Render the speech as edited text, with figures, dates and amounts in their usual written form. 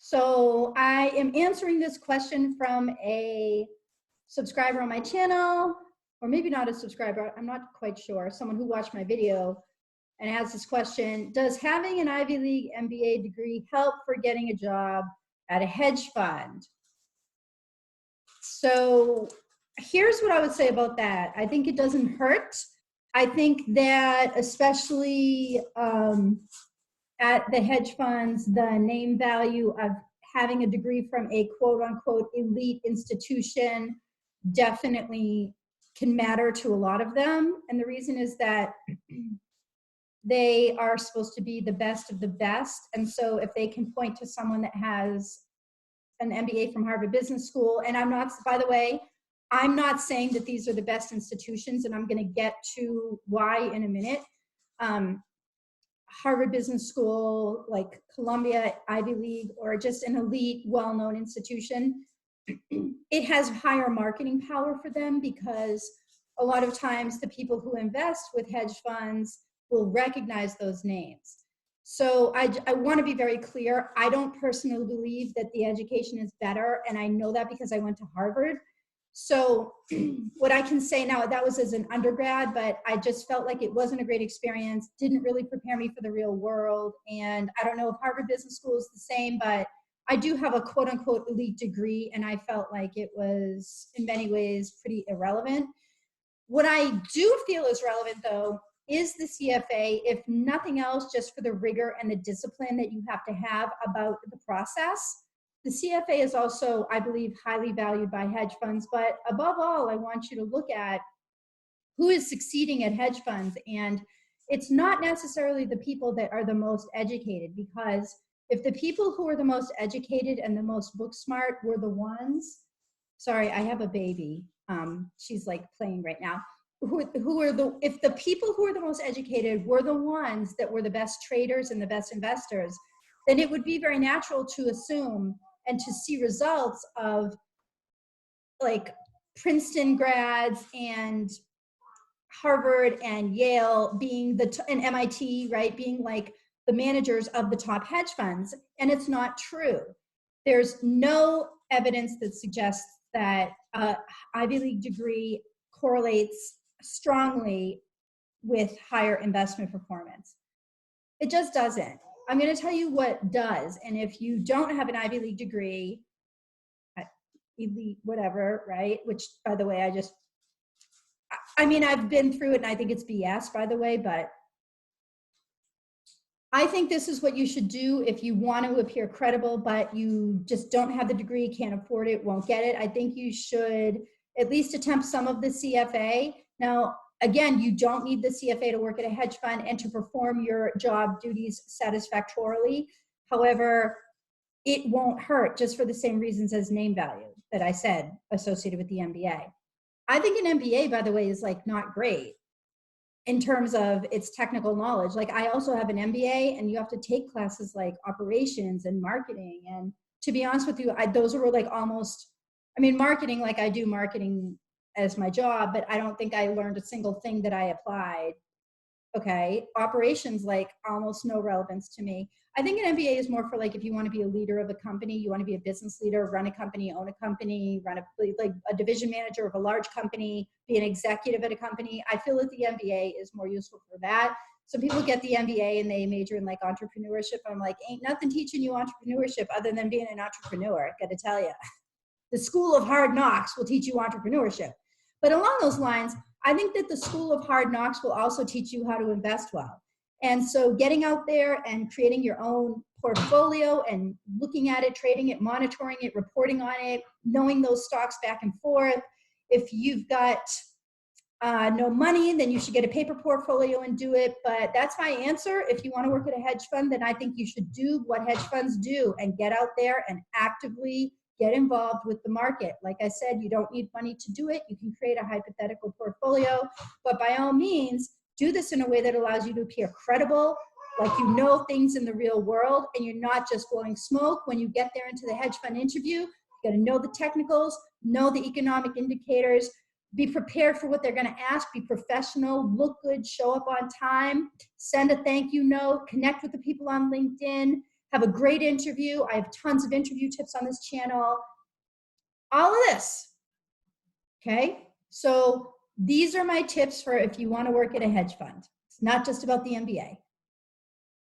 So I am answering this question from a subscriber on my channel, or maybe not a subscriber, I'm not quite sure, someone who watched my video and has this question: does having an Ivy League MBA degree help for getting a job at a hedge fund? So here's what I would say about that. I think it doesn't hurt. I think that especially at the hedge funds, the name value of having a degree from a quote unquote elite institution definitely can matter to a lot of them. And the reason is that they are supposed to be the best of the best. And so if they can point to someone that has an MBA from Harvard Business School, and I'm not, by the way, I'm not saying that these are the best institutions, and I'm going to get to why in a minute. Harvard Business School, like Columbia, Ivy League, or just an elite, well-known institution, it has higher marketing power for them because a lot of times the people who invest with hedge funds will recognize those names. So I want to be very clear. I don't personally believe that the education is better, and I know that because I went to Harvard. So what I can say now, that was as an undergrad, but I just felt like it wasn't a great experience, didn't really prepare me for the real world. And I don't know if Harvard Business School is the same, but I do have a quote unquote elite degree, and I felt like it was in many ways pretty irrelevant. What I do feel is relevant though is the CFA, if nothing else, just for the rigor and the discipline that you have to have about the process. The CFA is also, I believe, highly valued by hedge funds, but above all, I want you to look at who is succeeding at hedge funds. And it's not necessarily the people that are the most educated, because if the people who are the most educated and the most book smart were the ones, sorry, I have a baby. She's like playing right now. If the people who are the most educated were the ones that were the best traders and the best investors, then it would be very natural to assume and to see results of like Princeton grads and Harvard and Yale being and MIT, right, being like the managers of the top hedge funds. And it's not true. There's no evidence that suggests that Ivy League degree correlates strongly with higher investment performance. It just doesn't. I'm going to tell you what does. And if you don't have an Ivy League degree, elite, whatever, right? Which, by the way, I've been through it and I think it's BS, by the way, but I think this is what you should do if you want to appear credible, but you just don't have the degree, can't afford it, won't get it. I think you should at least attempt some of the CFA. Now, again, you don't need the CFA to work at a hedge fund and to perform your job duties satisfactorily. However, it won't hurt, just for the same reasons as name value that I said associated with the MBA. I think an MBA, by the way, is like not great in terms of its technical knowledge. Like I also have an MBA, and you have to take classes like operations and marketing. And to be honest with you, those were like almost, marketing, like I do marketing as my job, but I don't think I learned a single thing that I applied. Okay, operations, like almost no relevance to me. I think an MBA is more for like if you want to be a leader of a company, you want to be a business leader, run a company, own a company, run like a division manager of a large company, be an executive at a company. I feel that the MBA is more useful for that. Some people get the MBA and they major in like entrepreneurship. I'm like, ain't nothing teaching you entrepreneurship other than being an entrepreneur, I gotta tell you. The School of Hard Knocks will teach you entrepreneurship. But along those lines, I think that the School of Hard Knocks will also teach you how to invest well. And so getting out there and creating your own portfolio and looking at it, trading it, monitoring it, reporting on it, knowing those stocks back and forth. If you've got no money, then you should get a paper portfolio and do it. But that's my answer. If you want to work at a hedge fund, then I think you should do what hedge funds do and get out there and actively get involved with the market. Like I said, you don't need money to do it. You can create a hypothetical portfolio, but by all means, do this in a way that allows you to appear credible, like you know things in the real world, and you're not just blowing smoke. When you get there into the hedge fund interview, you got to know the technicals, know the economic indicators, be prepared for what they're going to ask, be professional, look good, show up on time, send a thank you note, connect with the people on LinkedIn, have a great interview. I have tons of interview tips on this channel. All of this. Okay, so these are my tips for if you want to work at a hedge fund. It's not just about the MBA.